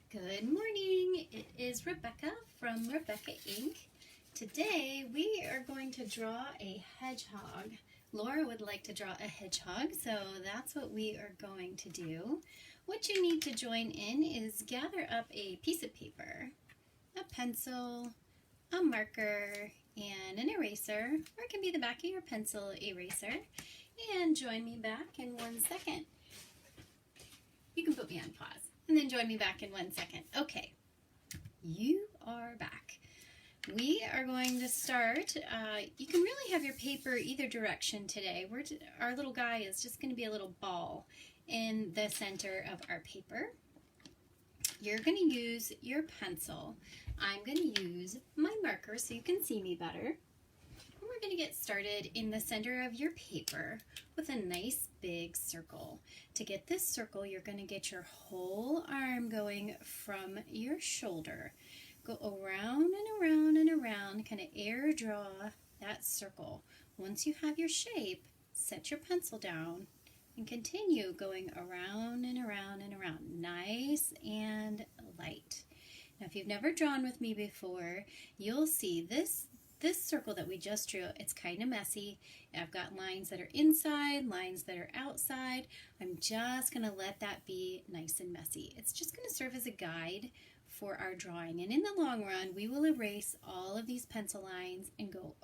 Good morning. It is Rebecca from Rebecca Inc. Today we are going to draw a hedgehog. Laura would like to draw a hedgehog, so that's what we are going to do. What you need to join in is gather up a piece of paper, a pencil, a marker, and an eraser, or it can be the back of your pencil eraser. And join me back in 1 second. You can put me on pause. And then join me back in 1 second. Okay, you are back. We are going to start. You can really have your paper either direction today. Our little guy is just going to be a little ball in the center of our paper. You're going to use your pencil. I'm going to use my marker so you can see me better. We're going to get started in the center of your paper with a nice big circle. To get this circle, you're going to get your whole arm going from your shoulder. Go around and around and around, kind of air draw that circle. Once you have your shape, set your pencil down and continue going around and around and around, nice and light. Now, if you've never drawn with me before, you'll see this circle that we just drew, it's kind of messy. I've got lines that are inside, lines that are outside. I'm just going to let that be nice and messy. It's just going to serve as a guide for our drawing. And in the long run, we will erase all of these pencil lines and go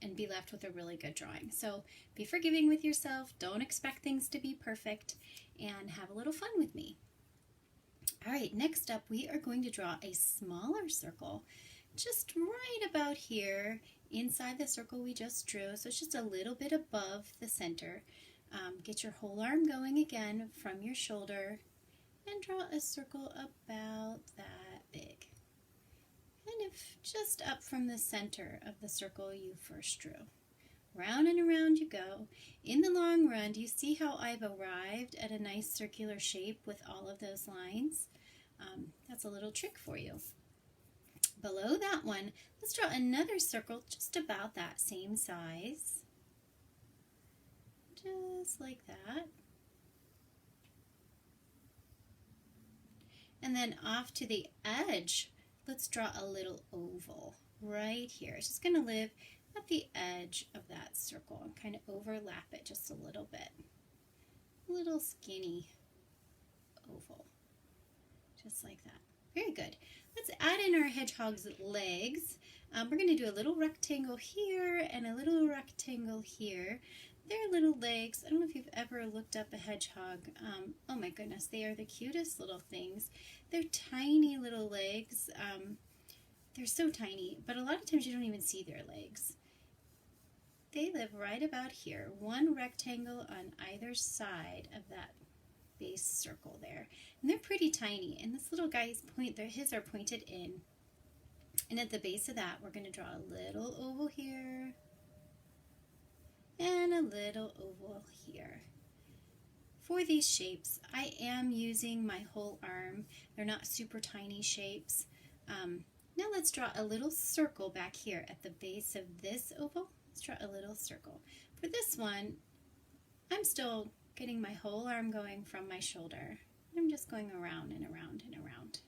and be left with a really good drawing. So be forgiving with yourself. Don't expect things to be perfect, and have a little fun with me. All right, next up, we are going to draw a smaller circle just right about here inside the circle we just drew. So it's just a little bit above the center. Get your whole arm going again from your shoulder and draw a circle about that big. Kind of just up from the center of the circle you first drew. Round and around you go. In the long run, do you see how I've arrived at a nice circular shape with all of those lines? That's a little trick for you. Below that one, let's draw another circle just about that same size. Just like that. And then off to the edge, let's draw a little oval right here. It's just going to live at the edge of that circle and kind of overlap it just a little bit. A little skinny oval, just like that. Very good. Let's add in our hedgehog's legs. We're going to do a little rectangle here and a little rectangle here. They're little legs. I don't know if you've ever looked up a hedgehog. Oh my goodness, they are the cutest little things. They're tiny little legs. They're so tiny, but a lot of times you don't even see their legs. They live right about here. One rectangle on either side of that base circle there, and they're pretty tiny, and this little guy's his are pointed in, and at the base of that we're going to draw a little oval here and a little oval here. For these shapes, I am using my whole arm. They're not super tiny shapes. Now let's draw a little circle back here at the base of this oval. Let's draw a little circle. For this one, I'm still getting my whole arm going from my shoulder. I'm just going around and around and around.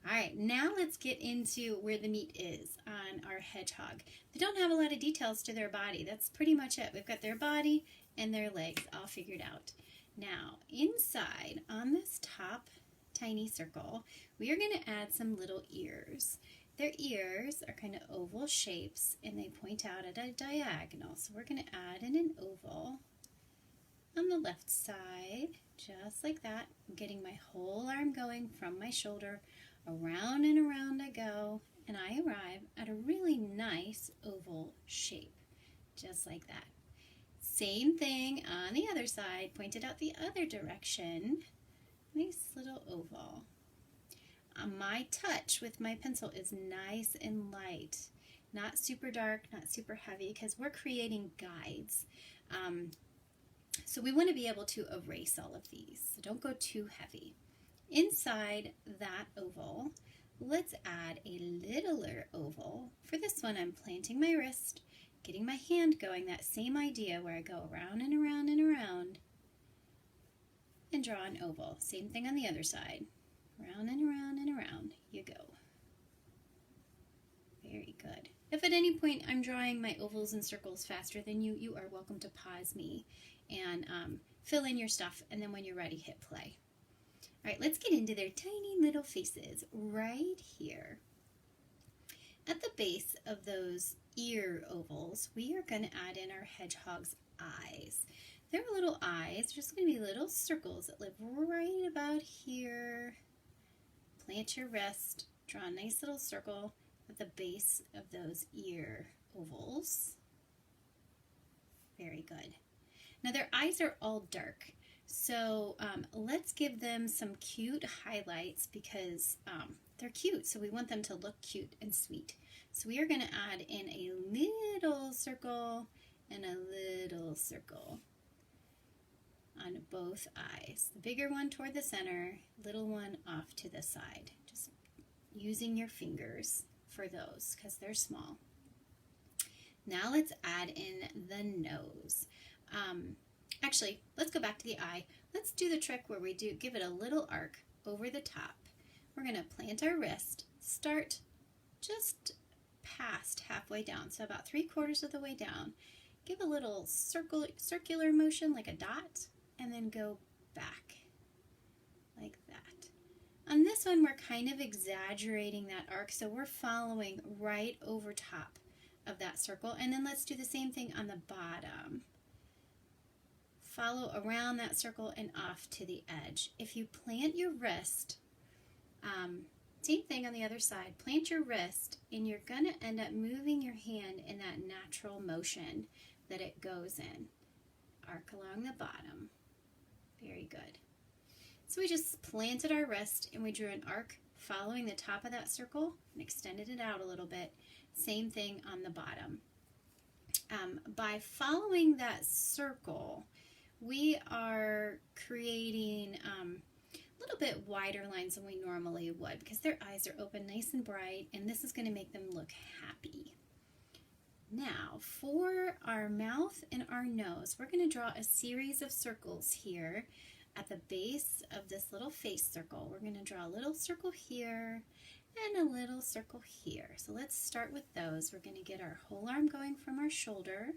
All right, now let's get into where the meat is on our hedgehog. They don't have a lot of details to their body. That's pretty much it. We've got their body and their legs all figured out. Now, inside on this top tiny circle, we are going to add some little ears. Their ears are kind of oval shapes, and they point out at a diagonal. So we're going to add in an oval on the left side, just like that. I'm getting my whole arm going from my shoulder. Around and around I go, and I arrive at a really nice oval shape, just like that. Same thing on the other side, pointed out the other direction. Nice little oval. My touch with my pencil is nice and light, not super dark, not super heavy, because we're creating guides. So we want to be able to erase all of these, so don't go too heavy. Inside that oval, let's add a littler oval. For this one, I'm planting my wrist, getting my hand going, that same idea where I go around and around and around and draw an oval. Same thing on the other side. Round and around If at any point I'm drawing my ovals and circles faster than you, you are welcome to pause me and fill in your stuff, and then when you're ready, hit play. All right, let's get into their tiny little faces right here. At the base of those ear ovals, we are going to add in our hedgehog's eyes. Their little eyes are just going to be little circles that live right about here. Plant your wrist, draw a nice little circle at the base of those ear ovals. Very good. Now their eyes are all dark, so let's give them some cute highlights because they're cute, so we want them to look cute and sweet. So we are going to add in a little circle and a little circle on both eyes. The bigger one toward the center, little one off to the side. Just using your fingers for those because they're small. Now let's add in the nose. Actually, let's go back to the eye. Let's do the trick where we give it a little arc over the top. We're going to plant our wrist, start just past halfway down, so about 3/4 of the way down. Give a little circular motion like a dot, and then go back like that. On this one, we're kind of exaggerating that arc, so we're following right over top of that circle. And then let's do the same thing on the bottom. Follow around that circle and off to the edge. If you plant your wrist, same thing on the other side. Plant your wrist, and you're going to end up moving your hand in that natural motion that it goes in. Arc along the bottom. Very good. So we just planted our wrist, and we drew an arc following the top of that circle and extended it out a little bit. Same thing on the bottom. By following that circle, we are creating a little bit wider lines than we normally would because their eyes are open nice and bright, and this is going to make them look happy. Now, for our mouth and our nose, we're going to draw a series of circles here at the base of this little face circle. We're going to draw a little circle here and a little circle here. So let's start with those. We're going to get our whole arm going from our shoulder,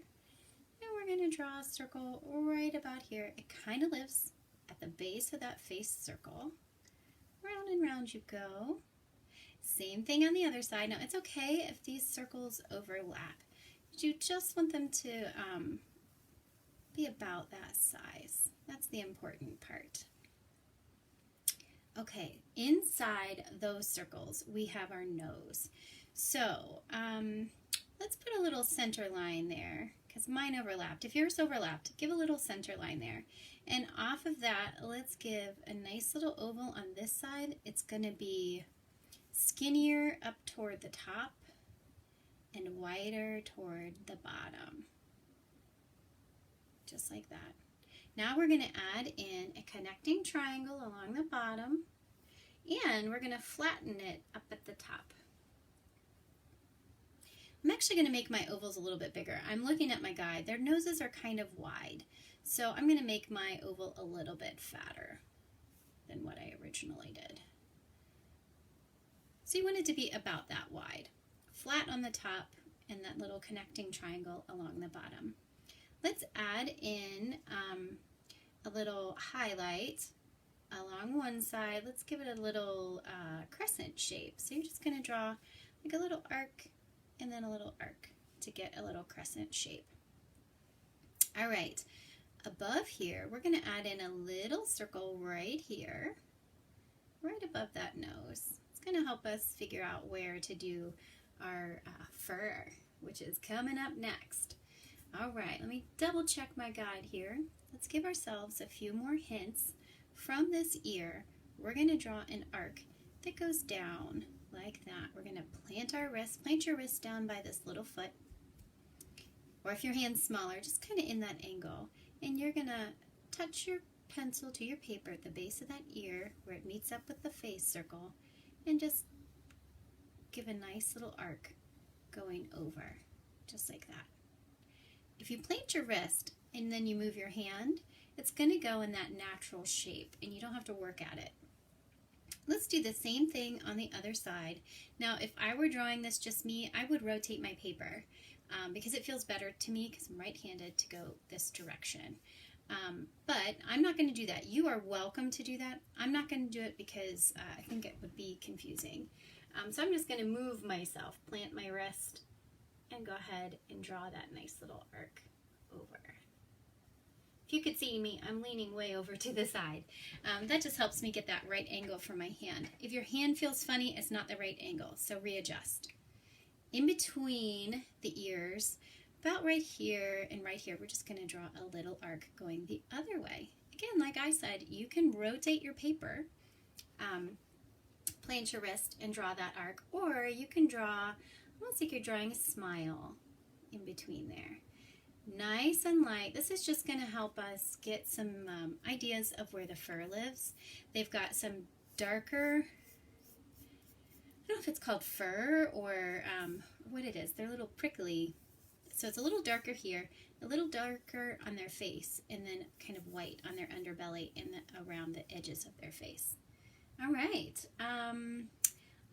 and we're going to draw a circle right about here. It kind of lives at the base of that face circle. Round and round you go. Same thing on the other side. Now, it's okay if these circles overlap. You just want them to be about that size. That's the important part. Okay, inside those circles, we have our nose. So let's put a little center line there because mine overlapped. If yours overlapped, give a little center line there. And off of that, let's give a nice little oval on this side. It's going to be skinnier up toward the top and wider toward the bottom. Just like that. Now we're going to add in a connecting triangle along the bottom, and we're going to flatten it up at the top. I'm actually going to make my ovals a little bit bigger. I'm looking at my guide. Their noses are kind of wide, so I'm going to make my oval a little bit fatter than what I originally did. So you want it to be about that wide. Flat on the top and that little connecting triangle along the bottom. Let's add in a little highlight along one side. Let's give it a little crescent shape. So you're just going to draw like a little arc and then a little arc to get a little crescent shape. All right, above here, we're going to add in a little circle right here, right above that nose. It's going to help us figure out where to do our fur, which is coming up next. All right, let me double check my guide here. Let's give ourselves a few more hints. From this ear, we're going to draw an arc that goes down like that. We're going to plant our wrist, plant your wrist down by this little foot. Or if your hand's smaller, just kind of in that angle. And you're going to touch your pencil to your paper at the base of that ear where it meets up with the face circle and just give a nice little arc going over, just like that. If you plant your wrist and then you move your hand, it's going to go in that natural shape and you don't have to work at it. Let's do the same thing on the other side. Now, if I were drawing this just me, I would rotate my paper because it feels better to me because I'm right-handed to go this direction. But I'm not going to do that. You are welcome to do that. I'm not going to do it because I think it would be confusing. So I'm just going to move myself, plant my wrist, and go ahead and draw that nice little arc over. If you could see me, I'm leaning way over to the side. That just helps me get that right angle for my hand. If your hand feels funny, it's not the right angle, so readjust. In between the ears, about right here and right here, we're just going to draw a little arc going the other way. Again, like I said, you can rotate your paper, plant your wrist and draw that arc, or you can draw, almost like you're drawing a smile in between there. Nice and light. This is just going to help us get some ideas of where the fur lives. They've got some darker, I don't know if it's called fur or what it is. They're a little prickly. So it's a little darker here, a little darker on their face, and then kind of white on their underbelly and around the edges of their face. All right.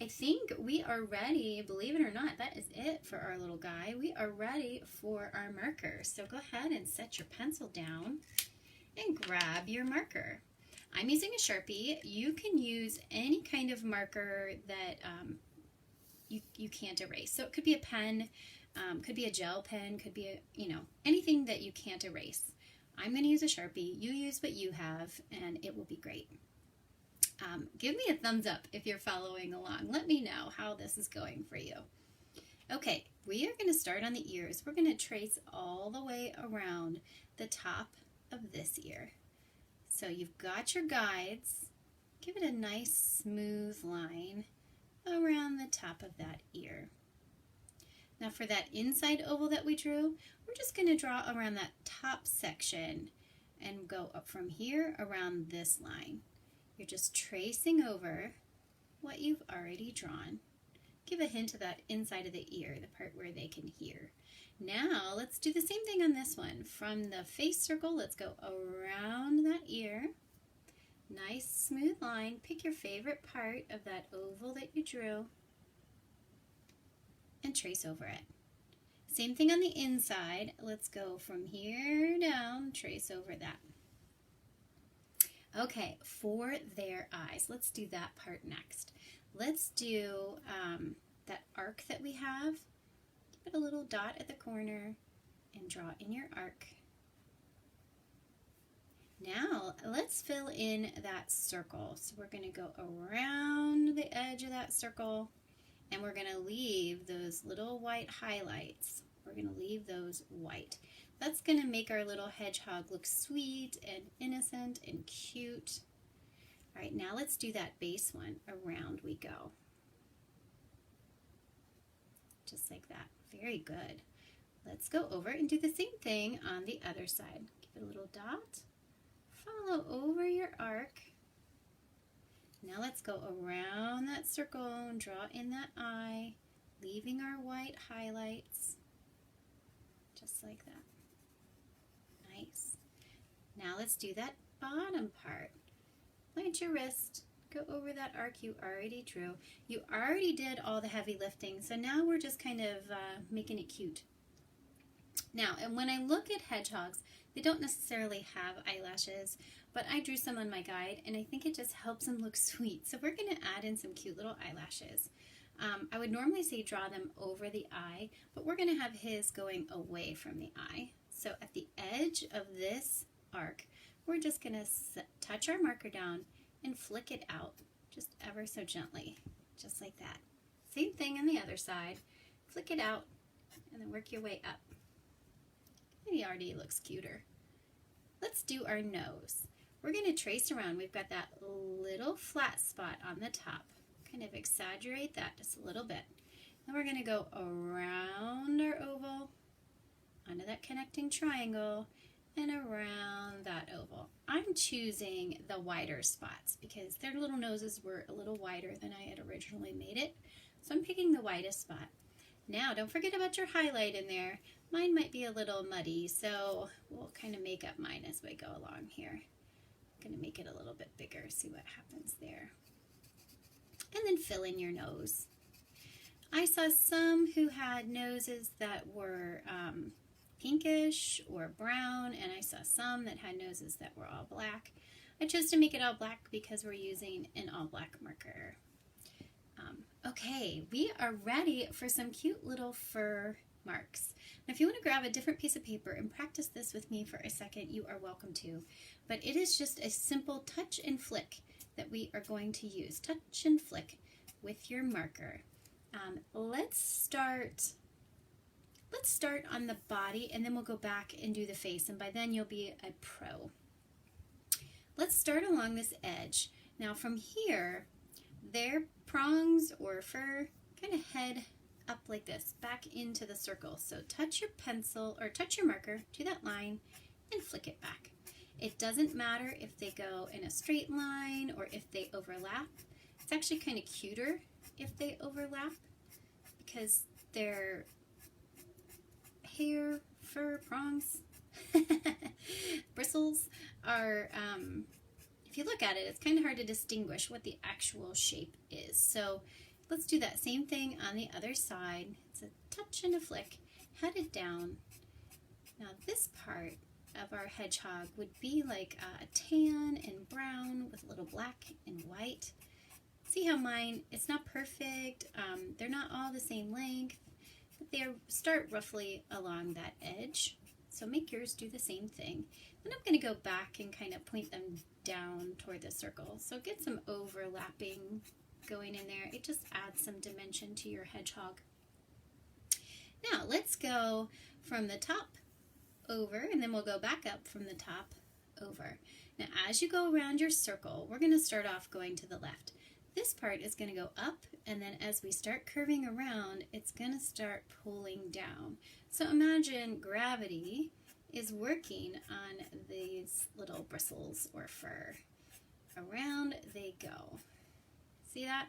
I think we are ready, believe it or not, that is it for our little guy. We are ready for our marker. So go ahead and set your pencil down and grab your marker. I'm using a Sharpie. You can use any kind of marker that you can't erase. So it could be a pen, could be a gel pen, could be anything that you can't erase. I'm going to use a Sharpie. You use what you have, and it will be great. Give me a thumbs up if you're following along. Let me know how this is going for you. Okay, we are going to start on the ears. We're going to trace all the way around the top of this ear. So you've got your guides. Give it a nice smooth line around the top of that ear. Now for that inside oval that we drew, we're just going to draw around that top section and go up from here around this line. You're just tracing over what you've already drawn. Give a hint of that inside of the ear, the part where they can hear. Now let's do the same thing on this one. From the face circle, let's go around that ear. Nice smooth line. Pick your favorite part of that oval that you drew and trace over it. Same thing on the inside. Let's go from here down, trace over that. Okay, for their eyes, let's do that part next. Let's do that arc that we have. Give it a little dot at the corner and draw in your arc. Now, let's fill in that circle. So we're going to go around the edge of that circle, and we're going to leave those little white highlights. We're going to leave those white. That's going to make our little hedgehog look sweet and innocent and cute. All right, now let's do that base one. Around we go. Just like that. Very good. Let's go over and do the same thing on the other side. Give it a little dot. Follow over your arc. Now let's go around that circle and draw in that eye, leaving our white highlights. Just like that. Nice. Now let's do that bottom part. Plant your wrist, go over that arc you already drew. You already did all the heavy lifting, so now we're just kind of making it cute. Now, and when I look at hedgehogs, they don't necessarily have eyelashes, but I drew some on my guide, and I think it just helps them look sweet. So we're going to add in some cute little eyelashes. I would normally say draw them over the eye, but we're going to have his going away from the eye. So at the edge of this arc, we're just going to touch our marker down and flick it out just ever so gently, just like that. Same thing on the other side. Flick it out and then work your way up. He already looks cuter. Let's do our nose. We're going to trace around. We've got that little flat spot on the top. Kind of exaggerate that just a little bit. Then we're going to go around our oval, onto that connecting triangle, and around that oval. I'm choosing the wider spots because their little noses were a little wider than I had originally made it. So I'm picking the widest spot. Now, don't forget about your highlight in there. Mine might be a little muddy, so we'll kind of make up mine as we go along here. I'm going to make it a little bit bigger, see what happens there. fill in your nose. I saw some who had noses that were pinkish or brown, and I saw some that had noses that were all black. I chose to make it all black because we're using an all black marker. Okay, we are ready for some cute little fur marks. Now, if you want to grab a different piece of paper and practice this with me for a second, you are welcome to. But it is just a simple touch and flick that we are going to use. Touch and flick with your marker. Let's start on the body, and then we'll go back and do the face, and by then you'll be a pro. Let's start along this edge. Now from here, their prongs or fur kind of head up like this, back into the circle. So touch your pencil or touch your marker to that line and flick it back. It doesn't matter if they go in a straight line or if they overlap. It's actually kind of cuter if they overlap because their hair, fur, prongs, bristles are, if you look at it, it's kind of hard to distinguish what the actual shape is. So let's do that same thing on the other side. It's a touch and a flick, headed down. Now this part of our hedgehog would be like a tan and brown with a little black and white. See how mine, it's not perfect, they're not all the same length, but they start roughly along that edge. So make yours do the same thing. Then I'm going to go back and kind of point them down toward the circle. So get some overlapping going in there. It just adds some dimension to your hedgehog. Now let's go from the top over, and then we'll go back up from the top over. Now as you go around your circle, we're going to start off going to the left. This part is going to go up, and then as we start curving around, it's going to start pulling down. So imagine gravity is working on these little bristles or fur. Around they go. See that?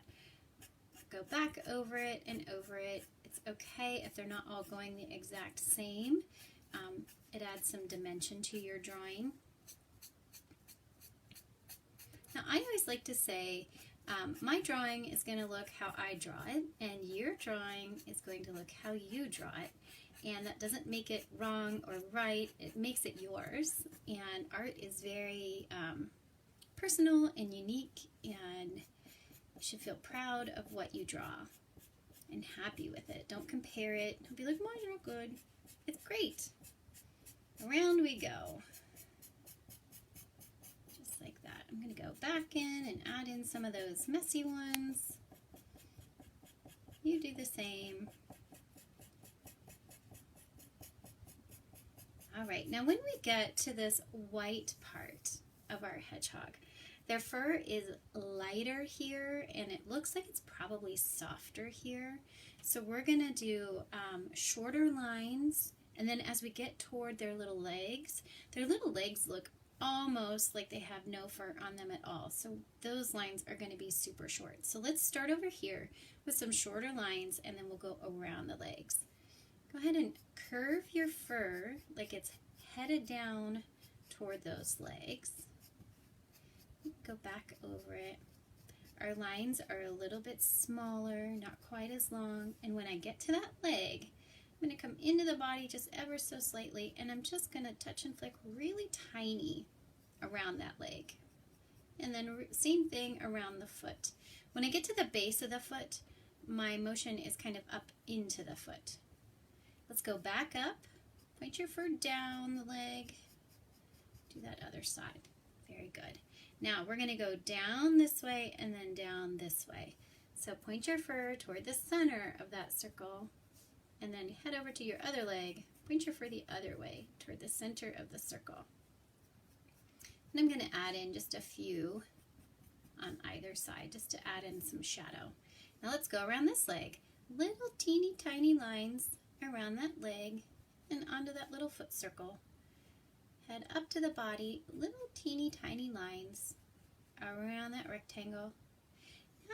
Go back over it and over it. It's okay if they're not all going the exact same. It adds some dimension to your drawing. Now I always like to say, my drawing is going to look how I draw it, and your drawing is going to look how you draw it. And that doesn't make it wrong or right, it makes it yours. And art is very personal and unique, and you should feel proud of what you draw and happy with it. Don't compare it. Don't be like, mine's real good. It's great. Around we go. Just like that. I'm going to go back in and add in some of those messy ones. You do the same. All right, now when we get to this white part of our hedgehog, their fur is lighter here, and it looks like it's probably softer here. So we're gonna do shorter lines, and then as we get toward their little legs look almost like they have no fur on them at all. So those lines are gonna be super short. So let's start over here with some shorter lines, and then we'll go around the legs. Go ahead and curve your fur like it's headed down toward those legs. Go back over it. Our lines are a little bit smaller, not quite as long, and when I get to that leg, I'm going to come into the body just ever so slightly, and I'm just going to touch and flick really tiny around that leg. And then same thing around the foot. When I get to the base of the foot, my motion is kind of up into the foot. Let's go back up, point your fur down the leg, do that other side. Very good. Now we're going to go down this way and then down this way. So point your fur toward the center of that circle, and then head over to your other leg, point your fur the other way toward the center of the circle. And I'm going to add in just a few on either side just to add in some shadow. Now let's go around this leg. Little teeny tiny lines around that leg and onto that little foot circle. Head up to the body, little teeny tiny lines around that rectangle.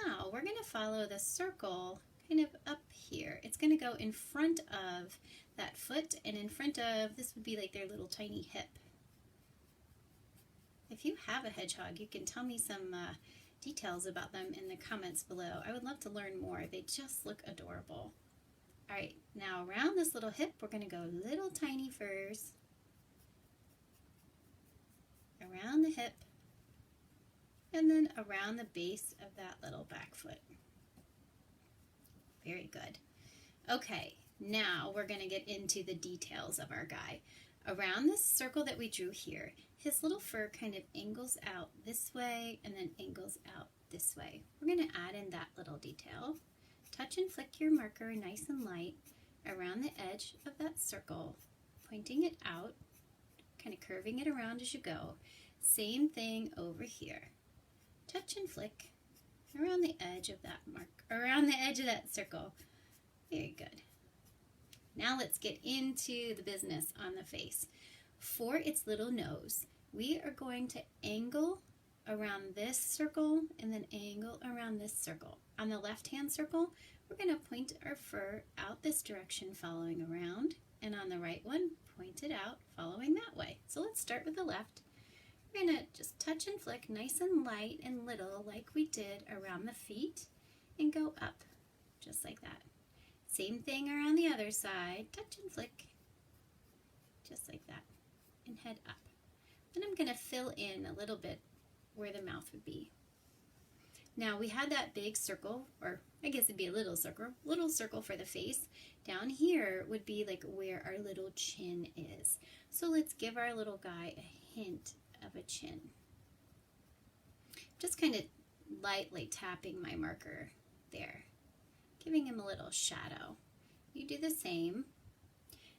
Now we're going to follow the circle kind of up here. It's going to go in front of that foot, and in front of, this would be like their little tiny hip. If you have a hedgehog, you can tell me some details about them in the comments below. I would love to learn more. They just look adorable. All right, now around this little hip, we're going to go little tiny furs. Around the hip, and then around the base of that little back foot. Very good. Okay, now we're going to get into the details of our guy. Around this circle that we drew here, his little fur kind of angles out this way and then angles out this way. We're going to add in that little detail. Touch and flick your marker nice and light around the edge of that circle, pointing it out, kind of curving it around as you go. Same thing over here. Touch and flick around the edge of that around the edge of that circle. Very good. Now let's get into the business on the face. For its little nose, we are going to angle around this circle and then angle around this circle. On the left-hand circle, we're going to point our fur out this direction, following around, and on the right one, point it out, following that way. So let's start with the left. We're going to just touch and flick nice and light and little like we did around the feet and go up, just like that. Same thing around the other side, touch and flick, just like that, and head up. Then I'm going to fill in a little bit where the mouth would be. Now we had that big circle, or I guess it'd be a little circle for the face. Down here would be like where our little chin is. So let's give our little guy a hint of a chin. Just kind of lightly tapping my marker there, giving him a little shadow. You do the same.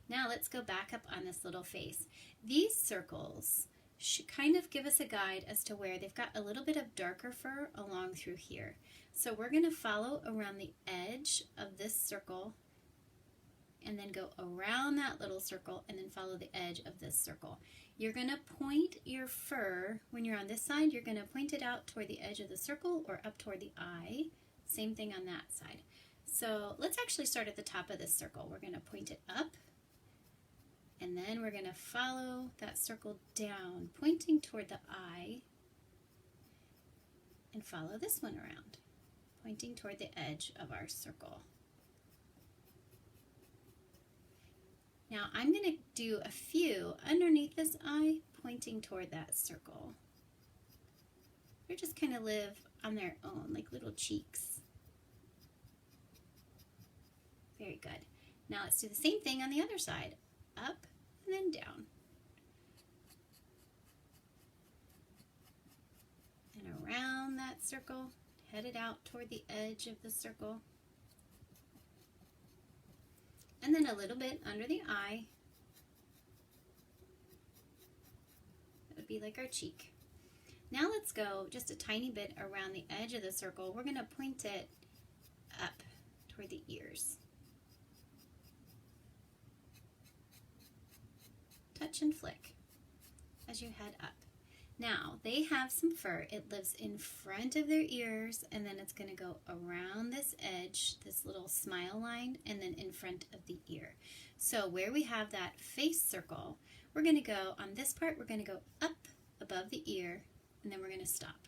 Now let's go back up on this little face. These circles should kind of give us a guide as to where they've got a little bit of darker fur along through here. So we're going to follow around the edge of this circle and then go around that little circle and then follow the edge of this circle. You're going to point your fur, when you're on this side, you're going to point it out toward the edge of the circle or up toward the eye. Same thing on that side. So let's actually start at the top of this circle. We're going to point it up, and then we're going to follow that circle down, pointing toward the eye, and follow this one around, pointing toward the edge of our circle. Now I'm going to do a few underneath this eye, pointing toward that circle. They just kind of live on their own, like little cheeks. Very good. Now let's do the same thing on the other side. Up and then down. And around that circle, headed out toward the edge of the circle. And then a little bit under the eye. That would be like our cheek. Now let's go just a tiny bit around the edge of the circle. We're going to point it up toward the ears. Touch and flick as you head up. Now, they have some fur. It lives in front of their ears, and then it's going to go around this edge, this little smile line, and then in front of the ear. So where we have that face circle, we're going to go, on this part, we're going to go up above the ear, and then we're going to stop.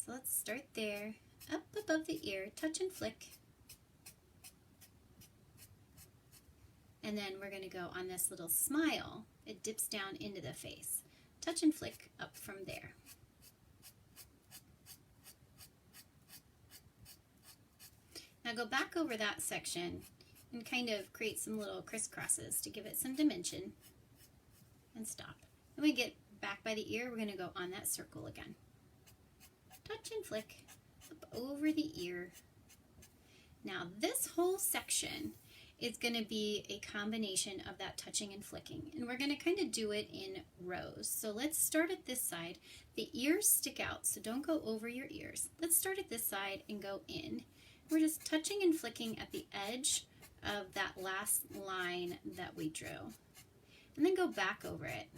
So let's start there, up above the ear, touch and flick. And then we're going to go on this little smile. It dips down into the face. Touch and flick up from there. Now go back over that section and kind of create some little crisscrosses to give it some dimension. And stop. When we get back by the ear, we're going to go on that circle again. Touch and flick up over the ear. Now this whole section is going to be a combination of that touching and flicking, and we're going to kind of do it in rows. So let's start at this side. The ears stick out, so don't go over your ears. Let's start at this side and go in. We're just touching and flicking at the edge of that last line that we drew, and then go back over it.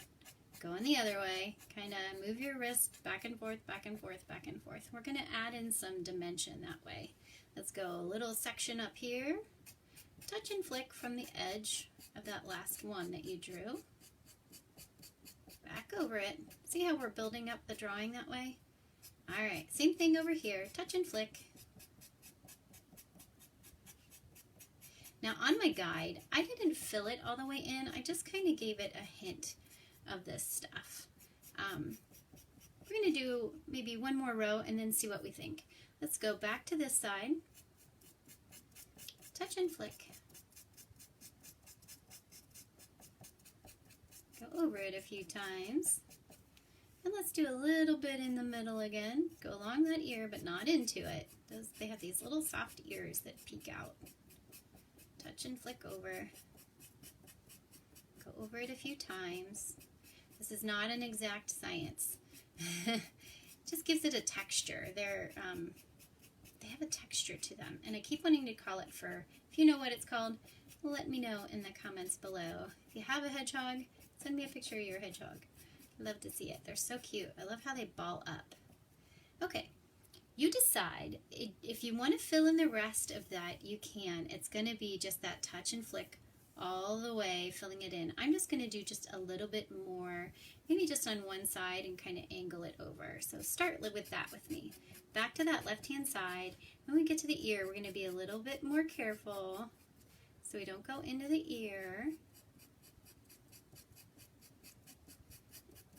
Go in the other way, kind of move your wrist back and forth, back and forth, back and forth. We're going to add in some dimension that way. Let's go a little section up here. Touch and flick from the edge of that last one that you drew. Back over it. See how we're building up the drawing that way? All right, same thing over here. Touch and flick. Now on my guide, I didn't fill it all the way in. I just kind of gave it a hint of this stuff. We're going to do maybe one more row and then see what we think. Let's go back to this side. Touch and flick. Go over it a few times. And let's do a little bit in the middle again. Go along that ear, but not into it. They have these little soft ears that peek out. Touch and flick over. Go over it a few times. This is not an exact science. Just gives it a texture. They have a texture to them, and I keep wanting to call it fur. If you know what it's called, let me know in the comments below. If you have a hedgehog, send me a picture of your hedgehog. I love to see it. They're so cute. I love how they ball up. Okay, you decide if you want to fill in the rest of that, you can. It's going to be just that touch and flick all the way, filling it in. I'm just going to do just a little bit more, maybe just on one side and kind of angle it over. So start with that with me. Back to that left-hand side. When we get to the ear, we're going to be a little bit more careful so we don't go into the ear.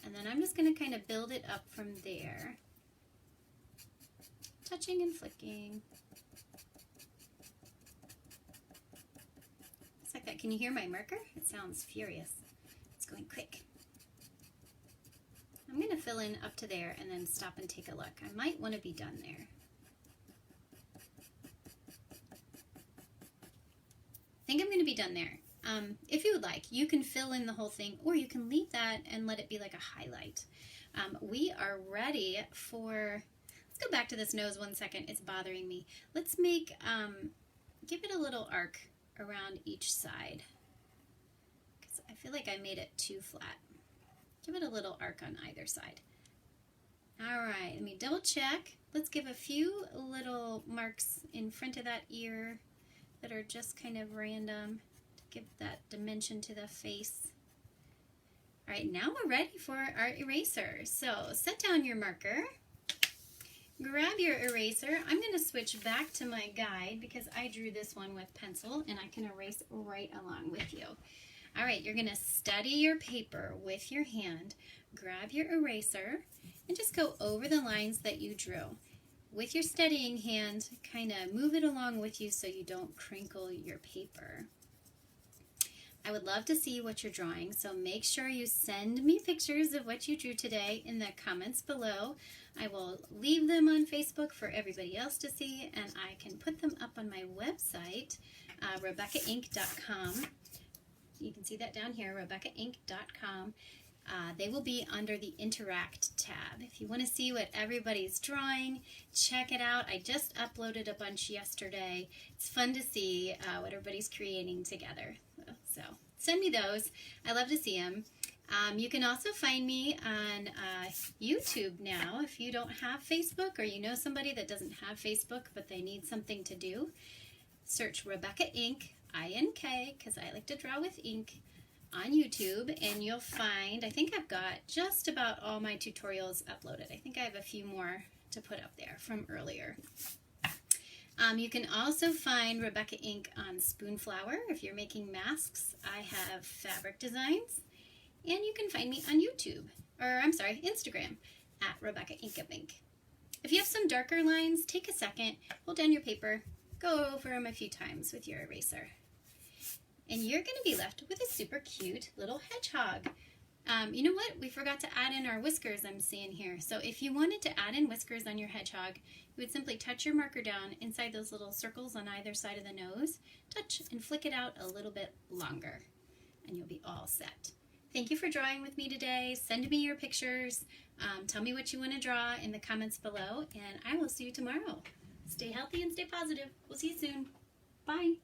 And then I'm just going to kind of build it up from there. Touching and flicking. Just like that. Can you hear my marker? It sounds furious. It's going quick. I'm going to fill in up to there and then stop and take a look. I might want to be done there. I think I'm going to be done there. If you would like, you can fill in the whole thing, or you can leave that and let it be like a highlight. We are ready for, let's go back to this nose 1 second. It's bothering me. Let's make, give it a little arc around each side, because I feel like I made it too flat. Give it a little arc on either side. All right, let me double check. Let's give a few little marks in front of that ear that are just kind of random to give that dimension to the face. All right, now we're ready for our eraser. So set down your marker, grab your eraser. I'm going to switch back to my guide because I drew this one with pencil and I can erase right along with you. All right, you're going to study your paper with your hand, grab your eraser, and just go over the lines that you drew. With your studying hand, kind of move it along with you so you don't crinkle your paper. I would love to see what you're drawing, so make sure you send me pictures of what you drew today in the comments below. I will leave them on Facebook for everybody else to see, and I can put them up on my website, RebeccaInk.com. You can see that down here, RebeccaInk.com. They will be under the Interact tab. If you want to see what everybody's drawing, check it out. I just uploaded a bunch yesterday. It's fun to see what everybody's creating together. So send me those. I love to see them. You can also find me on YouTube now. If you don't have Facebook, or you know somebody that doesn't have Facebook but they need something to do, search Rebecca Ink, I-N-K, because I like to draw with ink, on YouTube, and you'll find, I think I've got just about all my tutorials uploaded. I think I have a few more to put up there from earlier. You can also find Rebecca Ink on Spoonflower if you're making masks. I have fabric designs. And you can find me on YouTube, or I'm sorry, Instagram, at Rebecca Ink of Ink. If you have some darker lines, take a second, hold down your paper, go over them a few times with your eraser. And you're going to be left with a super cute little hedgehog. You know what? We forgot to add in our whiskers I'm seeing here. So if you wanted to add in whiskers on your hedgehog, you would simply touch your marker down inside those little circles on either side of the nose, touch and flick it out a little bit longer, and you'll be all set. Thank you for drawing with me today. Send me your pictures. Tell me what you want to draw in the comments below, and I will see you tomorrow. Stay healthy and stay positive. We'll see you soon. Bye.